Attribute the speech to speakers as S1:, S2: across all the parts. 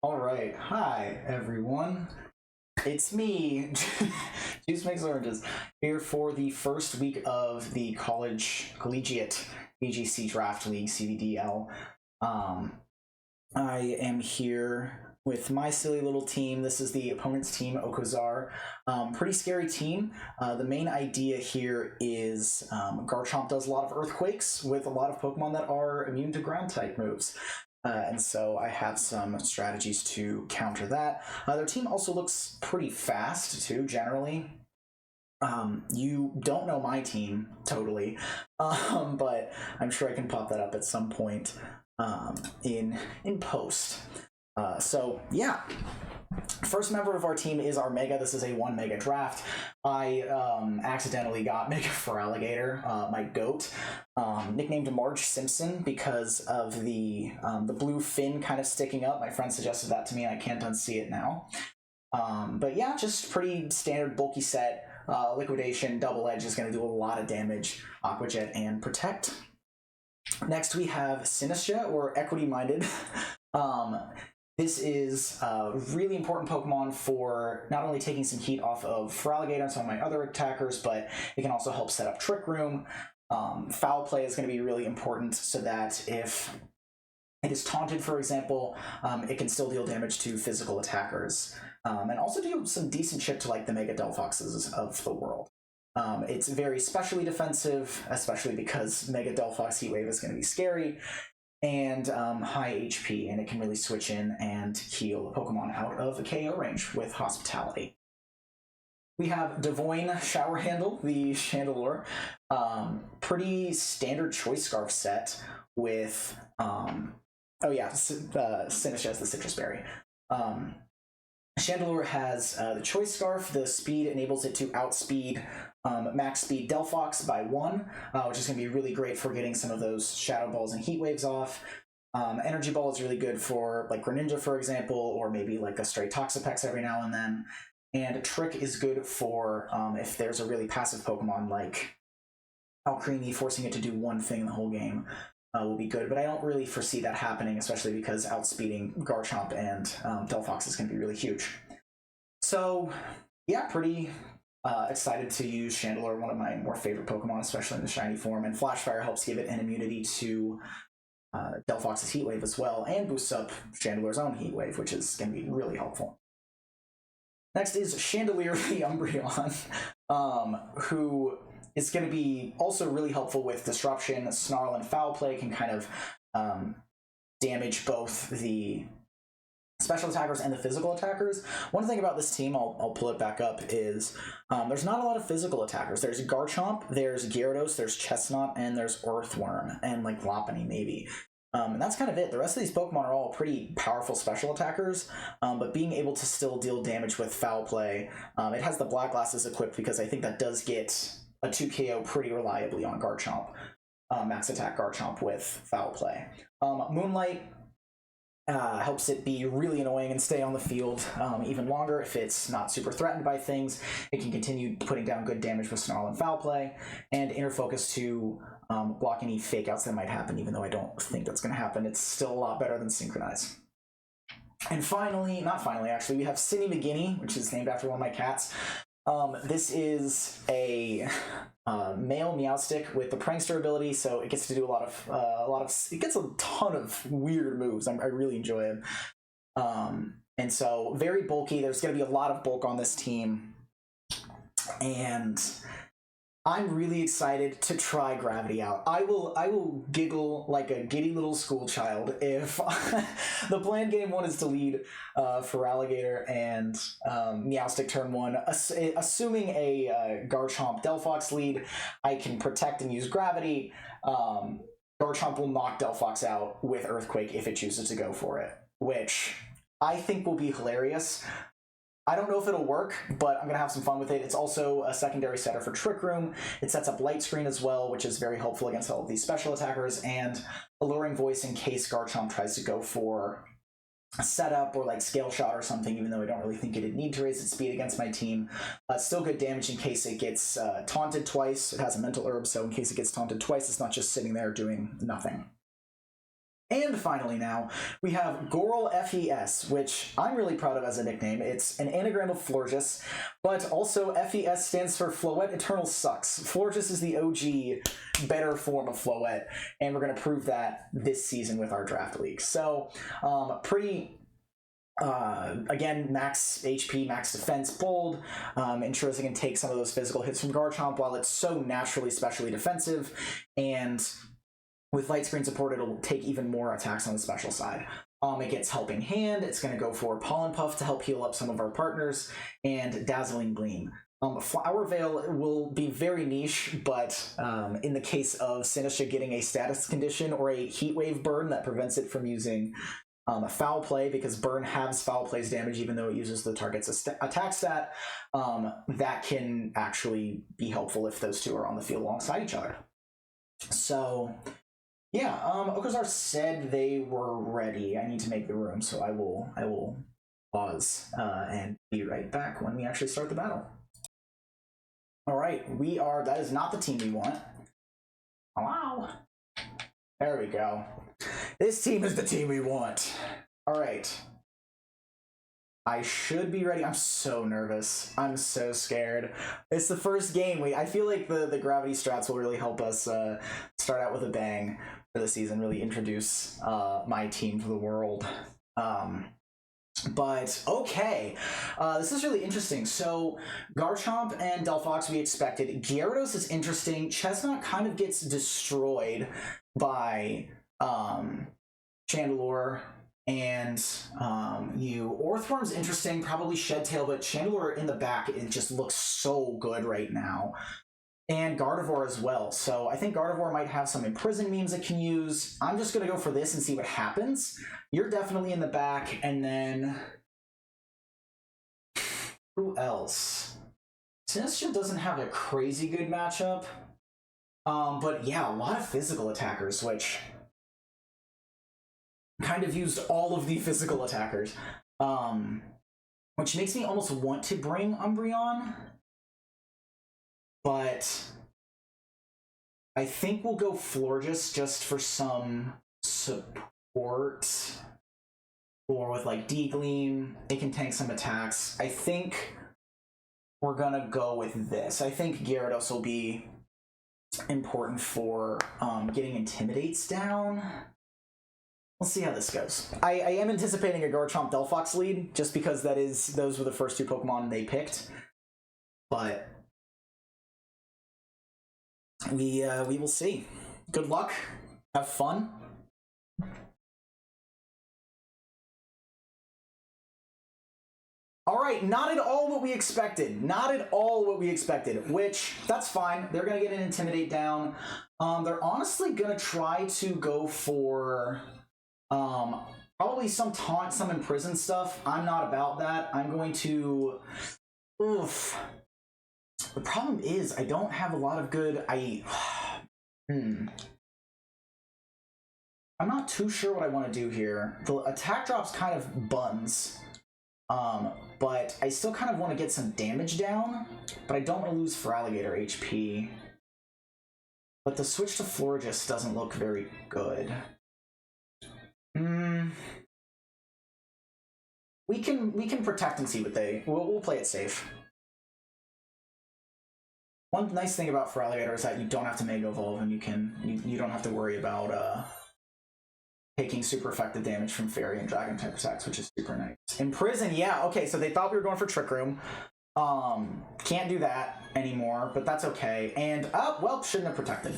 S1: All right, hi everyone. It's me, Juice Makes Oranges, here for the first week of the Collegiate VGC Draft League (CVDL). I am here with my silly little team. This is the opponent's team, Okozar. Pretty scary team. The main idea here is Garchomp does a lot of earthquakes with a lot of Pokemon that are immune to ground type moves. And so I have some strategies to counter that. Their team also looks pretty fast, too, generally. You don't know my team, totally, but I'm sure I can pop that up at some point in post. So, yeah. First member of our team is our Mega. This is a 1 Mega draft. I accidentally got Mega Feraligator, my goat, nicknamed Marge Simpson because of the blue fin kind of sticking up. My friend suggested that to me, and I can't unsee it now. But yeah, just pretty standard bulky set. Liquidation, Double Edge is going to do a lot of damage. Aqua Jet and Protect. Next we have Sinistra, or Equity Minded. This is a really important Pokemon for not only taking some heat off of Feraligatr and some of my other attackers, but it can also help set up Trick Room. Foul Play is going to be really important so that if it is taunted, for example, it can still deal damage to physical attackers. And also do some decent shit to like the Mega Delphoxes of the world. It's very specially defensive, especially because Mega Delphox Heatwave is going to be scary. And high HP, and it can really switch in and heal a Pokemon out of a KO range with Hospitality. We have Devoyne Shower Handle, the Chandelure. Pretty standard Choice Scarf set with, Sinistcha as the Citrus Berry. Chandelure has the Choice Scarf. The speed enables it to outspeed max speed Delphox by 1, which is going to be really great for getting some of those Shadow Balls and Heat Waves off. Energy Ball is really good for like Greninja, for example, or maybe like a stray Toxapex every now and then. And Trick is good for if there's a really passive Pokemon like Alcremie, forcing it to do one thing in the whole game. Will be good, but I don't really foresee that happening, especially because outspeeding Garchomp and Delphox is going to be really huge. So, yeah, pretty excited to use Chandelure, one of my more favorite Pokemon, especially in the shiny form, and Flash Fire helps give it an immunity to Delphox's Heat Wave as well, and boosts up Chandelure's own Heat Wave, which is going to be really helpful. Next is Chandelier the Umbreon, who is going to be also really helpful with Disruption. Snarl and Foul Play can kind of damage both the special attackers and the physical attackers. One thing about this team, I'll pull it back up, is there's not a lot of physical attackers. There's Garchomp, there's Gyarados, there's Chestnut, and there's Earthworm, and like Lopunny maybe. And that's kind of it. The rest of these Pokemon are all pretty powerful special attackers, but being able to still deal damage with Foul Play. It has the Black Glasses equipped because I think that does get a 2 KO pretty reliably on Garchomp. Max attack Garchomp with Foul Play. Moonlight helps it be really annoying and stay on the field even longer if it's not super threatened by things. It can continue putting down good damage with Snarl and Foul Play, and Inner Focus to block any fake outs that might happen, even though I don't think that's going to happen. It's still a lot better than Synchronize. And finally, not finally actually, we have Cindy McGinney, which is named after one of my cats. This is a male Meowstic with the Prankster ability, so it gets to do a lot of it gets a ton of weird moves. I really enjoy it. And so very bulky. There's going to be a lot of bulk on this team, and I'm really excited to try Gravity out. I will giggle like a giddy little school child if the plan game 1 is to lead Feraligatr and Meowstic turn 1. Assuming a Garchomp Delphox lead, I can protect and use Gravity. Garchomp will knock Delphox out with Earthquake if it chooses to go for it, which I think will be hilarious. I don't know if it'll work, but I'm going to have some fun with it. It's also a secondary setter for Trick Room. It sets up Light Screen as well, which is very helpful against all of these special attackers, and Alluring Voice in case Garchomp tries to go for a setup or like Scale Shot or something, even though I don't really think it'd need to raise its speed against my team. Still good damage in case it gets taunted twice. It has a Mental Herb, so in case it gets taunted twice, it's not just sitting there doing nothing. And finally now, we have Goral FES, which I'm really proud of as a nickname. It's an anagram of Florges, but also FES stands for Floette Eternal Sucks. Florges is the OG better form of Floette, and we're going to prove that this season with our draft league. So, again, max HP, max defense, bold, ensures it can take some of those physical hits from Garchomp while it's so naturally specially defensive, and with light screen support, it'll take even more attacks on the special side. It gets Helping Hand, it's going to go for Pollen Puff to help heal up some of our partners, and Dazzling Gleam. Flower Veil will be very niche, but in the case of Sinistra getting a status condition or a Heat Wave burn that prevents it from using a Foul Play, because Burn halves Foul Play's damage even though it uses the target's attack stat, that can actually be helpful if those two are on the field alongside each other. So yeah, Okozar said they were ready. I need to make the room, so I will pause and be right back when we actually start the battle. All right, that is not the team we want. Wow. There we go. This team is the team we want. All right. I should be ready. I'm so nervous. I'm so scared. It's the first game. I feel like the gravity strats will really help us start out with a bang for the season, really introduce my team to the world. But okay, this is really interesting. So Garchomp and Delphox we expected. Gyarados is interesting. Chestnut kind of gets destroyed by Chandelure and Orthworm's interesting, probably Shed Tail, but Chandelure in the back, it just looks so good right now. And Gardevoir as well. So I think Gardevoir might have some Imprison memes it can use. I'm just going to go for this and see what happens. You're definitely in the back, and then who else? Sinistra doesn't have a crazy good matchup. But yeah, a lot of physical attackers, which kind of used all of the physical attackers. Which makes me almost want to bring Umbreon. But I think we'll go Florges just for some support. Or with like D-Gleam, it can tank some attacks. I think we're gonna go with this. I think Gyarados will be important for getting Intimidates down. We'll see how this goes. I am anticipating a Garchomp Delphox lead, just because those were the first two Pokemon they picked. But we will see. Good luck. Have fun. All right, not at all what we expected. Not at all what we expected, which, that's fine. They're going to get an Intimidate down. They're honestly going to try to go for probably some Taunt, some Imprison stuff. I'm not about that. I'm going to... Oof. The problem is, I don't have a lot of good... I'm not too sure what I want to do here. The attack drop's kind of buns. But I still kind of want to get some damage down, but I don't want to lose Feraligator HP. But the switch to Florges doesn't look very good. We can protect and see what we'll play it safe. One nice thing about Feraligator is that you don't have to Mega Evolve, and you don't have to worry about taking super effective damage from Fairy and Dragon type attacks, which is super nice. Imprison, yeah, okay, so they thought we were going for Trick Room. Can't do that anymore, but that's okay. And, well, shouldn't have protected.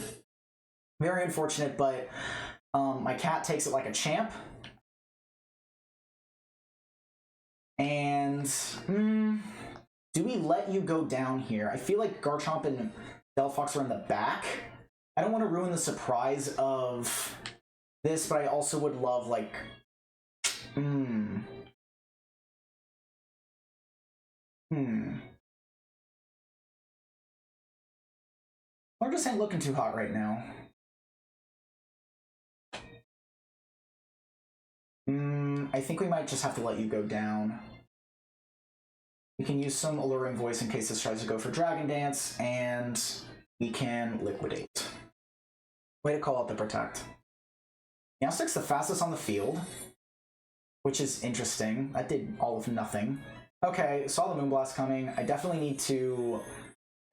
S1: Very unfortunate, but my cat takes it like a champ. And, do we let you go down here? I feel like Garchomp and Delphox are in the back. I don't want to ruin the surprise of this, but I also would love, like, Or just ain't looking too hot right now. I think we might just have to let you go down. We can use some Alluring Voice in case this tries to go for Dragon Dance, and we can Liquidate. Way to call out the Protect. Meowstic's the fastest on the field, which is interesting. That did all of nothing. Okay, saw the Moonblast coming. I definitely need to...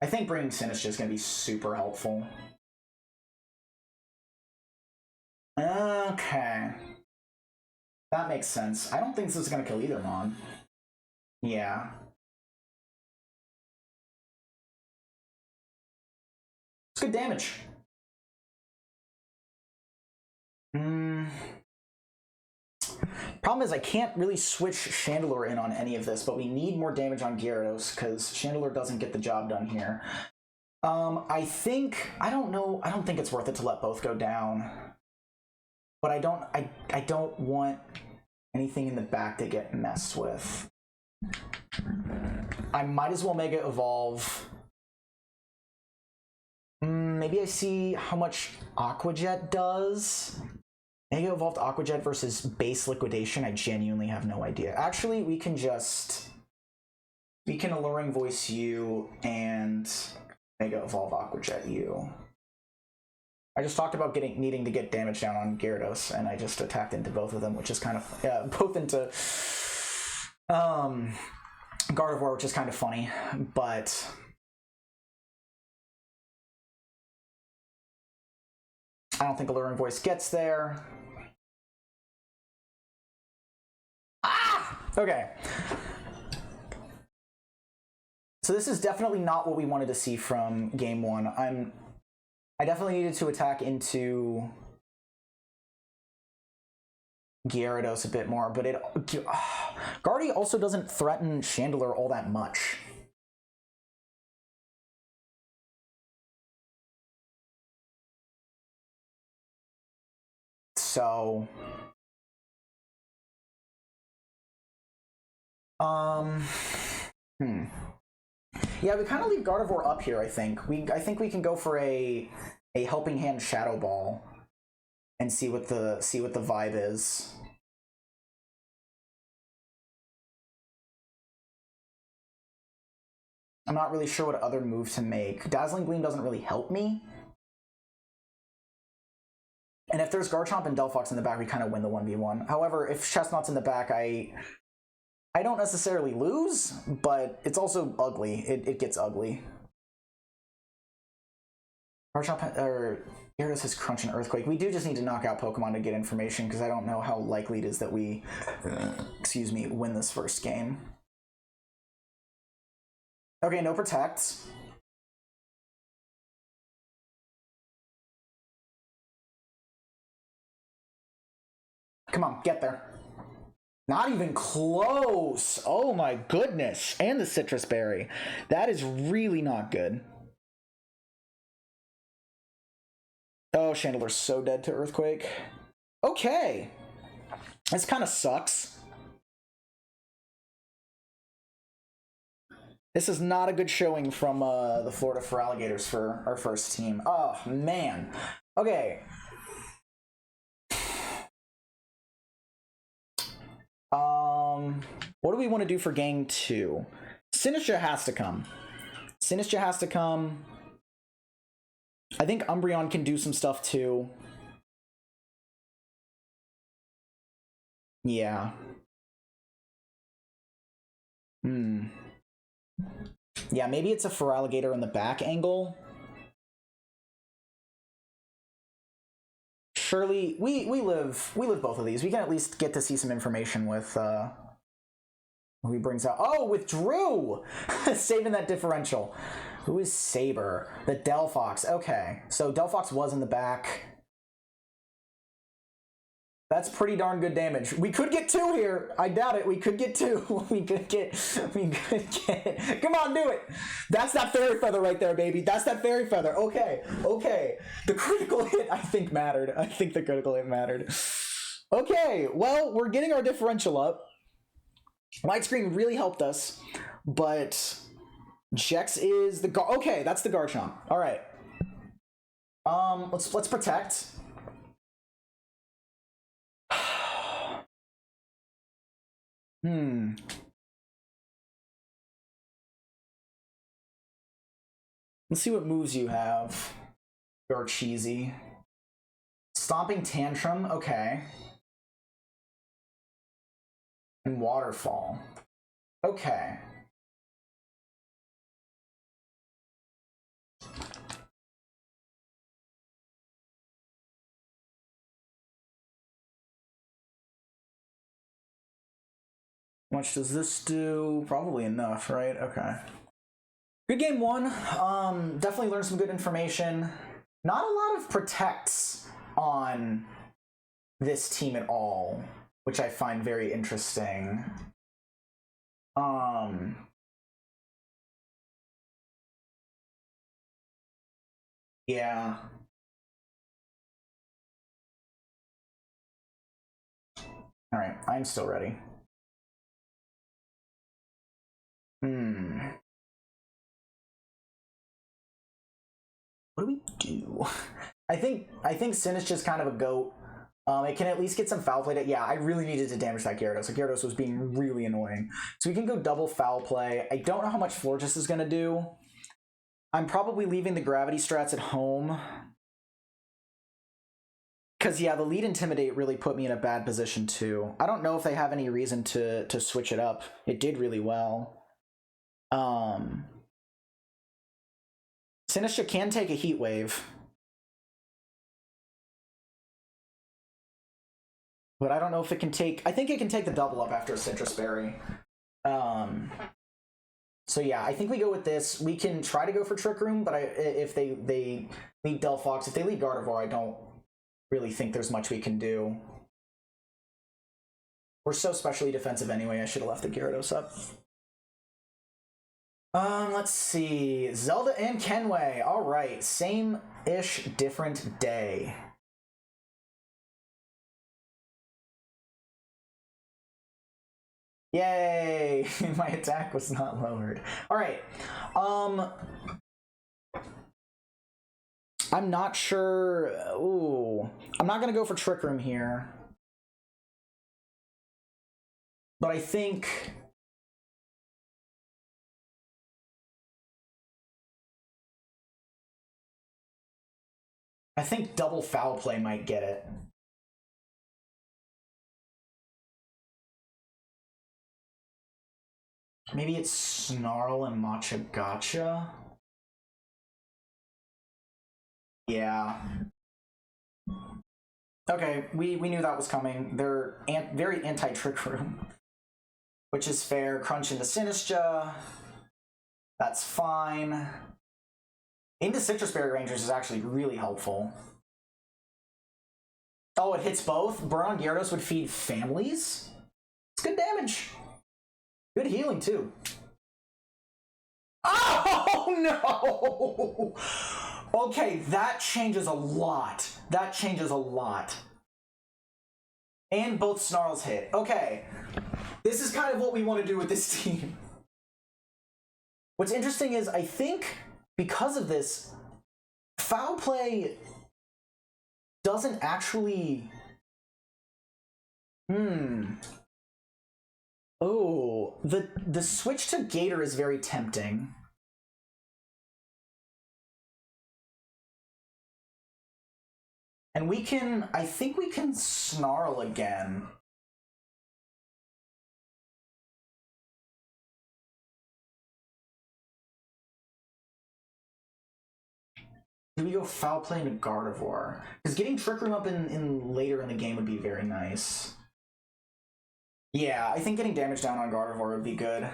S1: I think bringing Sinistcha is going to be super helpful. Okay. That makes sense. I don't think this is going to kill either Mon. Yeah. It's good damage. Problem is I can't really switch Chandelure in on any of this, but we need more damage on Gyarados because Chandelure doesn't get the job done here. I don't know. I don't think it's worth it to let both go down. But I don't want anything in the back to get messed with. I might as well Mega Evolve. Maybe I see how much Aqua Jet does. Mega Evolved Aqua Jet versus base Liquidation, I genuinely have no idea. Actually, we can Alluring Voice you and Mega Evolve Aqua Jet you. I just talked about needing to get damage down on Gyarados, and I just attacked into both of them, which is kind of both into Gardevoir, which is kind of funny, but I don't think Alluring Voice gets there. Okay. So this is definitely not what we wanted to see from game one. I definitely needed to attack into Gyarados a bit more, but Guardy also doesn't threaten Chandelure all that much. So yeah, we kind of leave Gardevoir up here, I think. I think we can go for a Helping Hand Shadow Ball and see what the vibe is. I'm not really sure what other move to make. Dazzling Gleam doesn't really help me. And if there's Garchomp and Delphox in the back, we kind of win the 1v1. However, if Chestnut's in the back, I don't necessarily lose, but it's also ugly. It gets ugly. Garchomp or Gyarados has Crunch and Earthquake. We do just need to knock out Pokemon to get information because I don't know how likely it is that we, excuse me, win this first game. Okay, no protects. Come on, get there. Not even close. Oh my goodness. And the Citrus Berry. That is really not good. Oh, Chandelure's so dead to Earthquake. Okay. This kind of sucks. This is not a good showing from the Florida Feraligatrs for our first team. Oh, man. Okay. What do we want to do for game 2? Sinistcha has to come. Sinistcha has to come. I think Umbreon can do some stuff too. Yeah. Yeah, maybe it's a Feraligator in the back angle. Surely, we live both of these. We can at least get to see some information with who he brings out. Oh, with Drew! Saving that differential. Who is Saber? The Delphox. Okay, so Delphox was in the back. That's pretty darn good damage. We could get 2 here. I doubt it. We could get 2. We could get. Come on, do it. That's that Fairy Feather right there, baby. That's that Fairy Feather. Okay. The critical hit, I think, mattered. I think the critical hit mattered. Okay, well, we're getting our differential up. Light Screen really helped us, but Jex is the okay, that's the Garchomp. All right. Let's protect. Let's see what moves you have. You're cheesy. Stomping Tantrum, okay. And Waterfall. Okay. How much does this do? Probably enough, right? Okay. Good game one. Definitely learned some good information. Not a lot of protects on this team at all, which I find very interesting. Yeah. All right, I'm still ready. What do we do? I think Sin is just kind of a goat. It can at least get some foul play. Yeah, I really needed to damage that Gyarados. Like, Gyarados was being really annoying. So we can go double foul play. I don't know how much Florges is going to do. I'm probably leaving the gravity strats at home. Because, yeah, the lead Intimidate really put me in a bad position, too. I don't know if they have any reason to switch it up. It did really well. Sinistcha can take a Heat Wave. But I don't know if it can take... I think it can take the double up after a Citrus Berry. So yeah, I think we go with this. We can try to go for Trick Room, but if they lead Delphox, if they lead Gardevoir, I don't really think there's much we can do. We're so specially defensive anyway, I should have left the Gyarados up. Let's see. Zelda and Kenway. All right, same-ish, different day. Yay! My attack was not lowered. All right. I'm not sure. Ooh, I'm not gonna go for Trick Room here, but I think. I think double foul play might get it. Maybe it's Snarl and Matcha Gotcha. Yeah. Okay, we knew that was coming. They're very anti-Trick Room, which is fair. Crunch into Sinistcha. That's fine. Into Citrus Berry Rangers is actually really helpful. Oh, it hits both? Burn on Gyarados would feed families? It's good damage. Good healing, too. Oh, no! Okay, that changes a lot. That changes a lot. And both Snarls hit. Okay. This is kind of what we want to do with this team. What's interesting is, I think, because of this, foul play doesn't actually... Oh, the switch to Gator is very tempting. And we can, I think we can Snarl again. Do we go foul play into Gardevoir? Because getting Trick Room up in later in the game would be very nice. Yeah, I think getting damage down on Gardevoir would be good.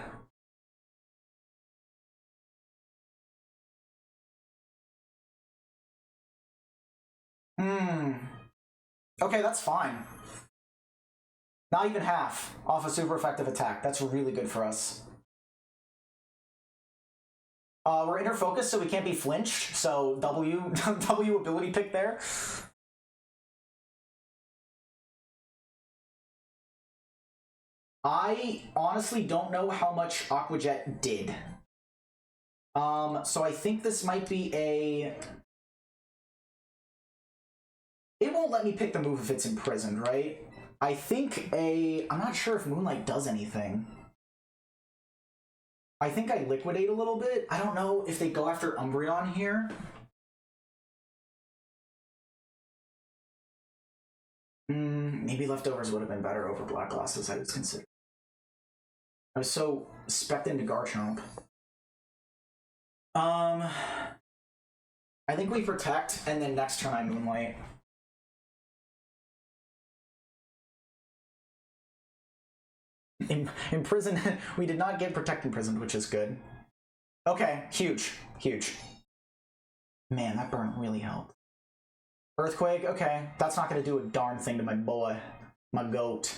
S1: Okay, that's fine. Not even half off a super effective attack. That's really good for us. We're inner focus, so we can't be flinched. So W W ability pick there. I honestly don't know how much Aqua Jet did. So I think this might be a... It won't let me pick the move if it's imprisoned, right? I think I'm not sure if Moonlight does anything. I think I liquidate a little bit. I don't know if they go after Umbreon here. Maybe leftovers would have been better over black glasses, I was considering. I was so specced into Garchomp. I think we protect, and then next turn I Moonlight. Imprison. We did not get Protect Imprisoned, which is good. Okay, huge. Huge. Man, that burn really helped. Earthquake, okay. That's not going to do a darn thing to my boy. My goat.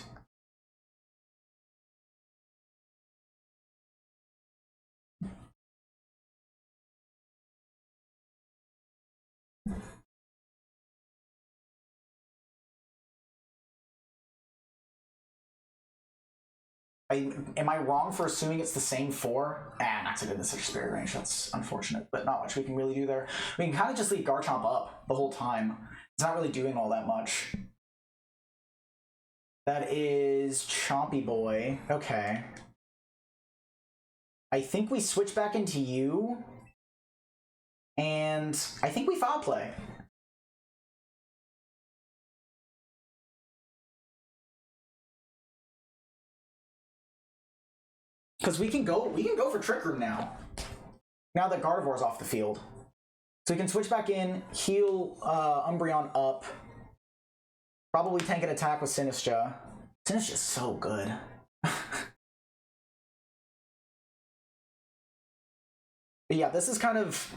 S1: Am I wrong for assuming it's the same 4? Knocks it into such a spirit range. That's unfortunate, but not much we can really do there. We can kind of just leave Garchomp up the whole time. It's not really doing all that much. That is Chompy Boy. Okay. I think we switch back into you. And I think we foul play. Because we can go for Trick Room now. Now that Gardevoir's off the field. So we can switch back in, heal Umbreon up. Probably tank an attack with Sinistcha. Sinistcha's so good. But yeah, this is kind of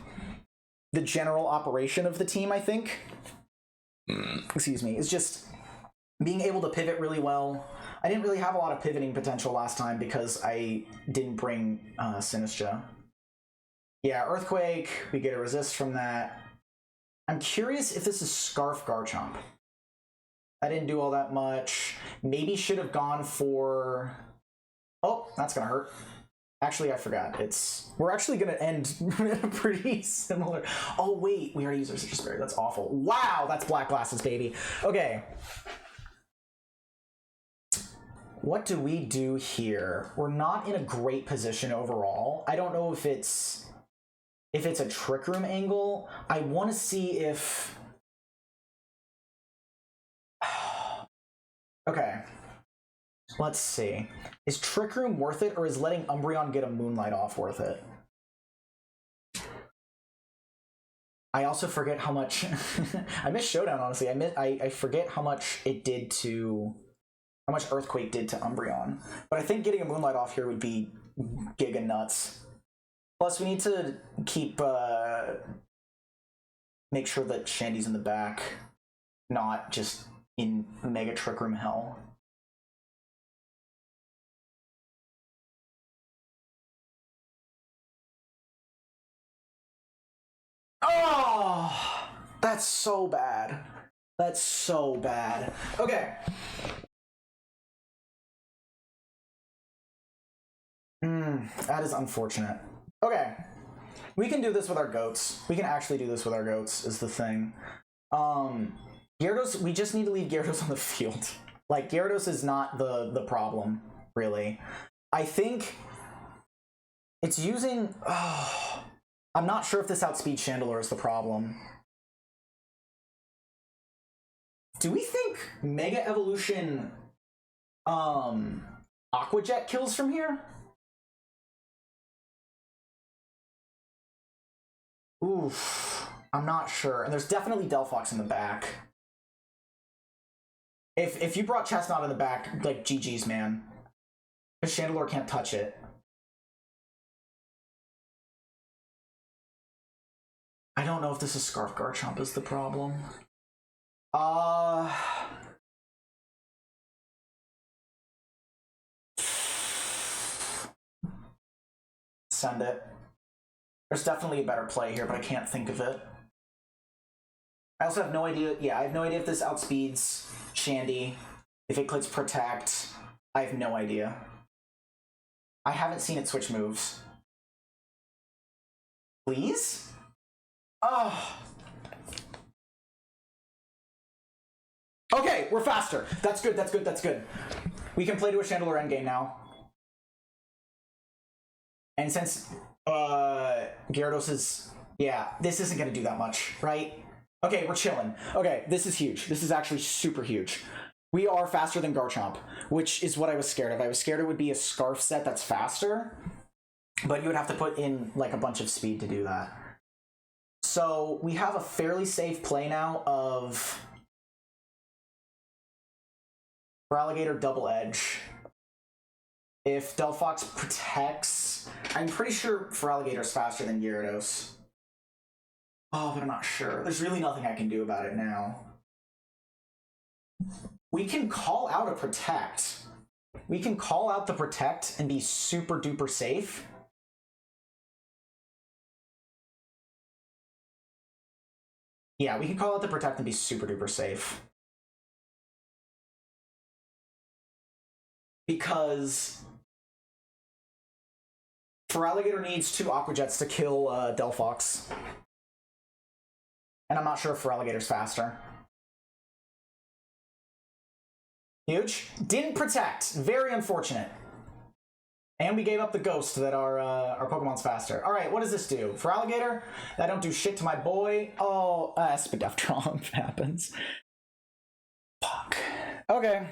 S1: the general operation of the team, I think. Excuse me. It's just being able to pivot really well. I didn't really have a lot of pivoting potential last time because I didn't bring Sinistcha. Yeah, Earthquake, we get a resist from that. I'm curious if this is Scarf Garchomp. I didn't do all that much. Maybe should have gone for... Oh, that's gonna hurt. Actually, I forgot. We're actually gonna end pretty similar. Oh wait, we already used our Citrus Berry. That's awful. Wow, that's Black Glasses, baby. Okay. What do we do here? We're not in a great position overall. I don't know if it's a Trick Room angle. I want to see if... Okay. Let's see. Is Trick Room worth it, or is letting Umbreon get a Moonlight off worth it? I also forget how much... I miss Showdown, honestly. I forget how much it did to... How much Earthquake did to Umbreon. But I think getting a Moonlight off here would be giga nuts. Plus, we need to keep... make sure that Shandy's in the back, not just in Mega Trick Room hell. Oh! That's so bad. That's so bad. Okay. That is unfortunate. Okay. We can do this with our goats. We can actually do this with our goats, is the thing. Gyarados, we just need to leave Gyarados on the field. Like, Gyarados is not the problem, really. I think it's using... Oh, I'm not sure if this outspeeds Chandelure is the problem. Do we think Mega Evolution Aqua Jet kills from here? Oof, I'm not sure. And there's definitely Delphox in the back. If you brought Chestnut in the back, like, GG's, man. Because Chandelure can't touch it. I don't know if this is Scarf Garchomp is the problem. Send it. There's definitely a better play here, but I can't think of it. I also have no idea. Yeah, I have no idea if this outspeeds Shandy. If it clicks Protect, I have no idea. I haven't seen it switch moves. Please? Oh. Okay, we're faster. That's good, that's good, that's good. We can play to a Chandelure endgame now. And since Gyarados is... Yeah, this isn't going to do that much, right? Okay, we're chilling. Okay, this is huge. This is actually super huge. We are faster than Garchomp, which is what I was scared of. I was scared it would be a Scarf set that's faster, but you would have to put in like a bunch of speed to do that. So we have a fairly safe play now of Feraligator Double Edge. If Delphox protects, I'm pretty sure Feraligator's faster than Gyarados. Oh, but I'm not sure. There's really nothing I can do about it now. We can call out a Protect. We can call out the Protect and be super duper safe. Yeah, we can call out the Protect and be super duper safe. Because Feraligator needs 2 Aqua Jets to kill Delphox. And I'm not sure if Feraligator's faster. Huge. Didn't protect. Very unfortunate. And we gave up the ghost that our Pokemon's faster. Alright, what does this do? Feraligator? That don't do shit to my boy. Oh, Spidef Tromp happens. Fuck. Okay.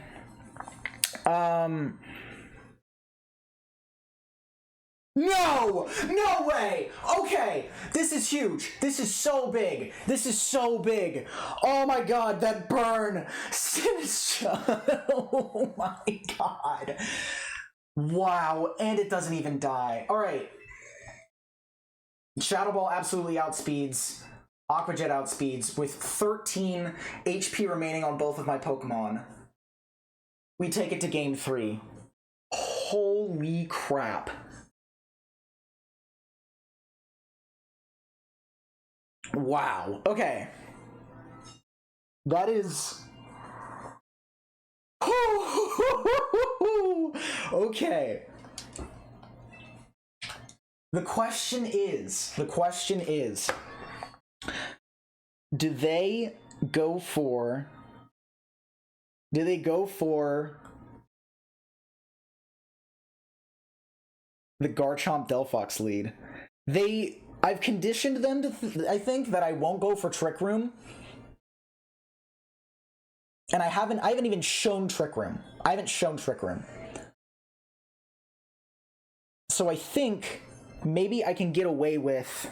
S1: No! No way! Okay! This is huge. This is so big. This is so big. Oh my god, that burn! Sinister! Oh my god. Wow, and it doesn't even die. Alright. Shadow Ball absolutely outspeeds. Aqua Jet outspeeds with 13 HP remaining on both of my Pokemon. We take it to game 3. Holy crap. Wow. Okay. That is... Okay. The question is, do they go for the Garchomp Delphox lead? I've conditioned them to I think that I won't go for Trick Room. And I haven't even shown Trick Room. I haven't shown Trick Room. So I think maybe I can get away with...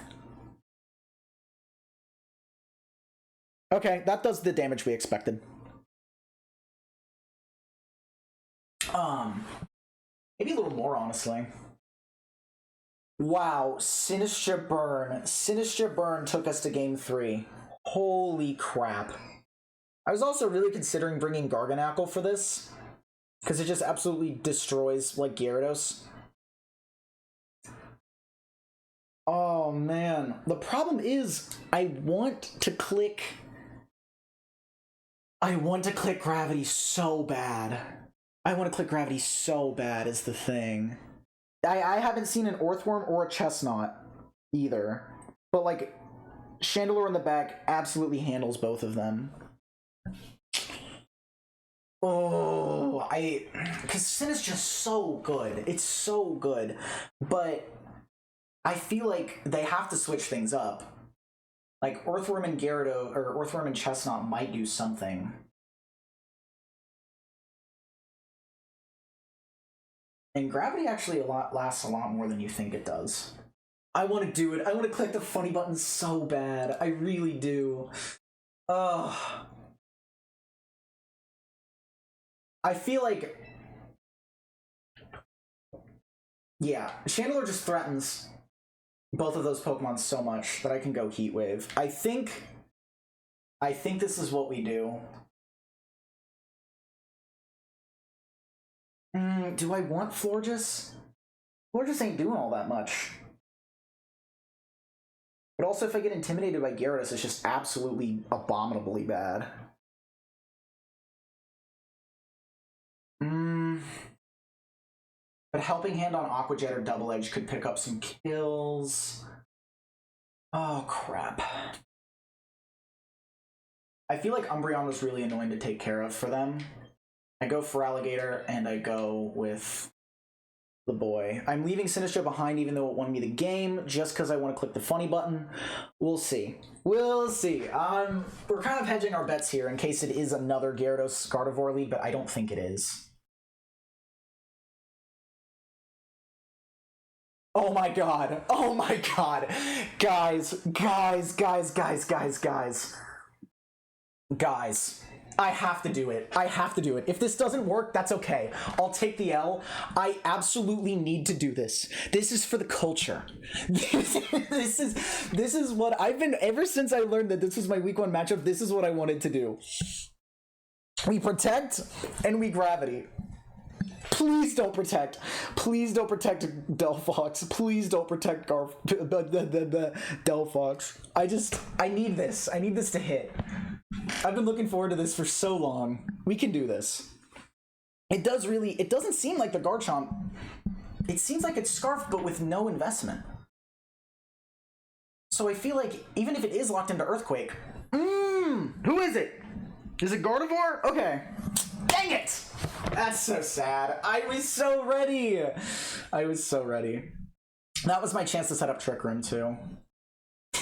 S1: Okay, that does the damage we expected. Maybe a little more, honestly. Wow, Sinister Burn. Sinister Burn took us to game 3. Holy crap. I was also really considering bringing Garganacl for this, because it just absolutely destroys, like, Gyarados. Oh, man. The problem is, I want to click Gravity so bad. I want to click Gravity so bad is the thing. I haven't seen an Earthworm or a Chestnut either, but like Chandelure in the back absolutely handles both of them. Oh, because Sin is just so good. It's so good, but I feel like they have to switch things up. Like Earthworm and Gyarados, or Earthworm and Chestnut might do something. And Gravity actually lasts a lot more than you think it does. I want to do it. I want to click the funny button so bad. I really do. Ugh. I feel like... Yeah, Chandelure just threatens both of those Pokemon so much that I can go Heat Wave. I think this is what we do. Do I want Florges? Florges ain't doing all that much. But also, if I get intimidated by Gyarados, it's just absolutely abominably bad. But Helping Hand on Aqua Jet or Double Edge could pick up some kills. Oh, crap. I feel like Umbreon was really annoying to take care of for them. I go Feraligator, and I go with The boy. I'm leaving Sinistcha behind even though it won me the game just because I want to click the funny button. We'll see. We'll see. We're kind of hedging our bets here in case it is another Gyarados Gardevoir lead, but I don't think it is. Oh my god. Oh my god. Guys. I have to do it. I have to do it. If this doesn't work, that's okay. I'll take the L. I absolutely need to do this. This is for the culture. This is what I've been, ever since I learned that this was my week 1 matchup, this is what I wanted to do. We protect and we gravity. Please don't protect. Please don't protect Delphox. Please don't protect Delphox. I need this. I need this to hit. I've been looking forward to this for so long. We can do this. It doesn't seem like the Garchomp. It seems like it's Scarf, but with no investment. So I feel like even if it is locked into Earthquake, who is it? Is it Gardevoir? Okay. Dang it! That's so sad. I was so ready. I was so ready. That was my chance to set up Trick Room too.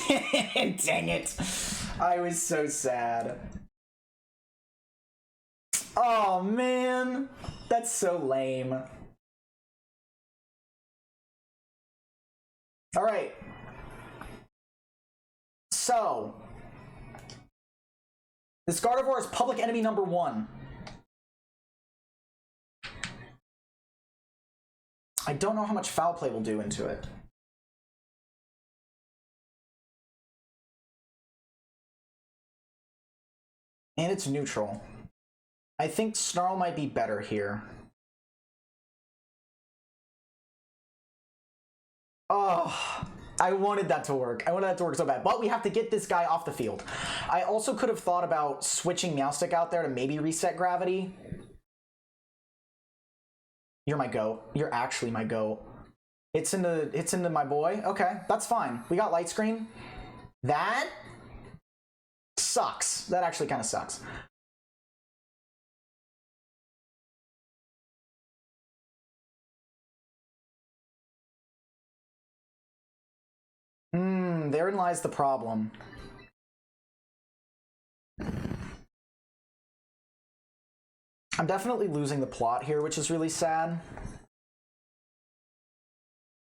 S1: Dang it. I was so sad. Oh man. That's so lame. Alright. So. This Gardevoir is public enemy number 1. I don't know how much foul play will do into it. And it's neutral. I think Snarl might be better here. Oh, I wanted that to work. I wanted that to work so bad. But we have to get this guy off the field. I also could have thought about switching Meowstic out there to maybe reset gravity. You're my goat. You're actually my goat. It's into my boy. Okay, that's fine. We got Light Screen. That sucks. That actually kind of sucks. Therein lies the problem. I'm definitely losing the plot here, which is really sad.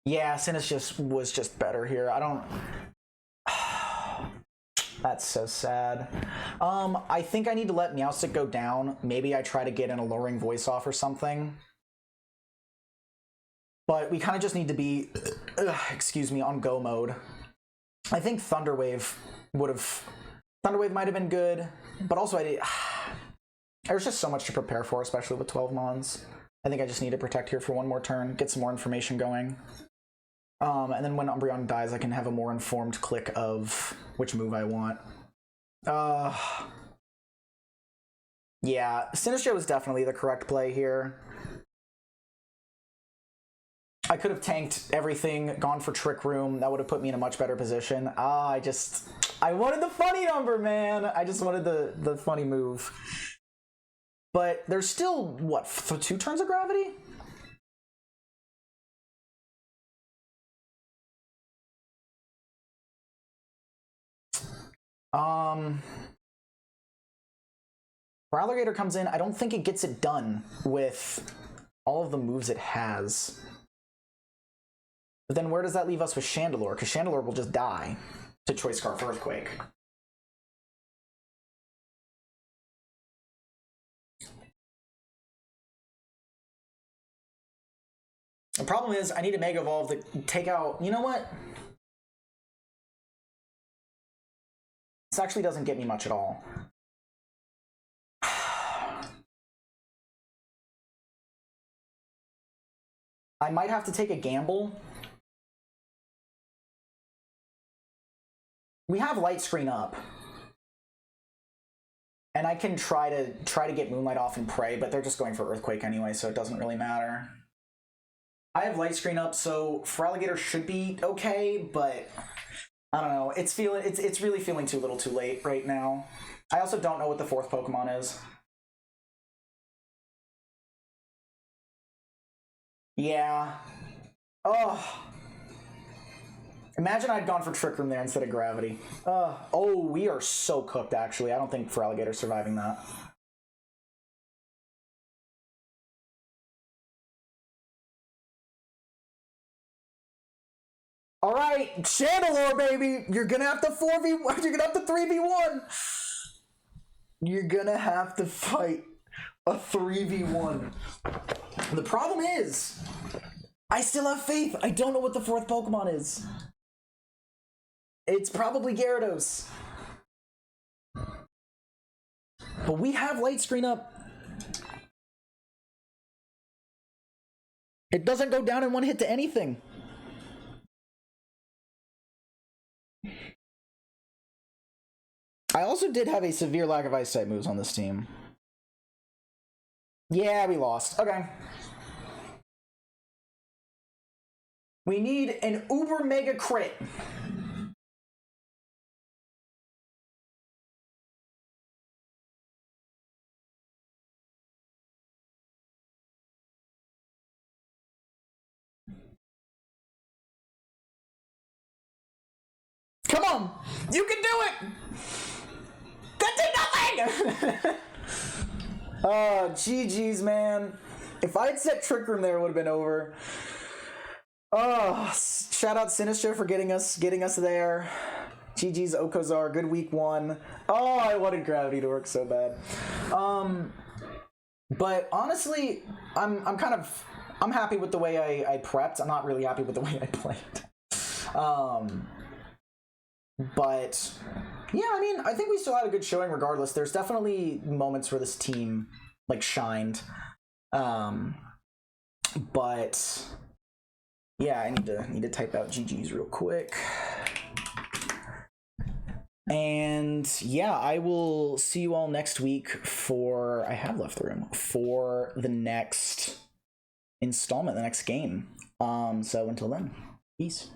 S1: Yeah, Sinistcha was just better here. I don't... That's so sad. I think I need to let Meowstic go down. Maybe I try to get an alluring voice off or something. But we kind of just need to be, excuse me, on go mode. I think Thunderwave might have been good, but also there's just so much to prepare for, especially with 12 mons. I think I just need to protect here for one more turn, get some more information going. And then when Umbreon dies, I can have a more informed click of which move I want. Yeah, Sinistcha was definitely the correct play here. I could have tanked everything, gone for Trick Room. That would have put me in a much better position. I wanted the funny number, man. I just wanted the funny move. But there's still, what, 2 turns of gravity? Feraligatr comes in. I don't think it gets it done with all of the moves it has. But then where does that leave us with Chandelure? Because Chandelure will just die to Choice Scarf Earthquake. The problem is I need a Mega Evolve to take out... You know what? This actually doesn't get me much at all. I might have to take a gamble. We have Light Screen up. And I can try to get Moonlight off and pray, but they're just going for Earthquake anyway, so it doesn't really matter. I have Light Screen up, so Feraligatr should be okay, but I don't know. It's really feeling too little too late right now. I also don't know what the 4th Pokemon is. Yeah. Oh. Imagine I'd gone for Trick Room there instead of Gravity. Oh, we are so cooked, actually. I don't think Feraligator's surviving that. All right, Chandelure, baby. You're gonna have to 4v. You're gonna have to 3v1. You're gonna have to fight a 3v1. The problem is, I still have faith. I don't know what the fourth Pokemon is. It's probably Gyarados. But we have Light Screen up. It doesn't go down in one hit to anything. I also did have a severe lack of Ice-type moves on this team. Yeah, we lost. Okay. We need an uber mega crit. Come on! You can do it! That did nothing! Oh, GG's, man. If I'd set Trick Room there, it would have been over. Oh, shout out Sinister for getting us there. GG's Okozar, good week 1. Oh, I wanted Gravity to work so bad. But honestly, I'm happy with the way I prepped. I'm not really happy with the way I played. But yeah, I mean, I think we still had a good showing regardless. There's definitely moments where this team like shined. But yeah, I need to type out GG's real quick. And yeah, I will see you all next week for I have left the room for the next installment, the next game. So until then, peace.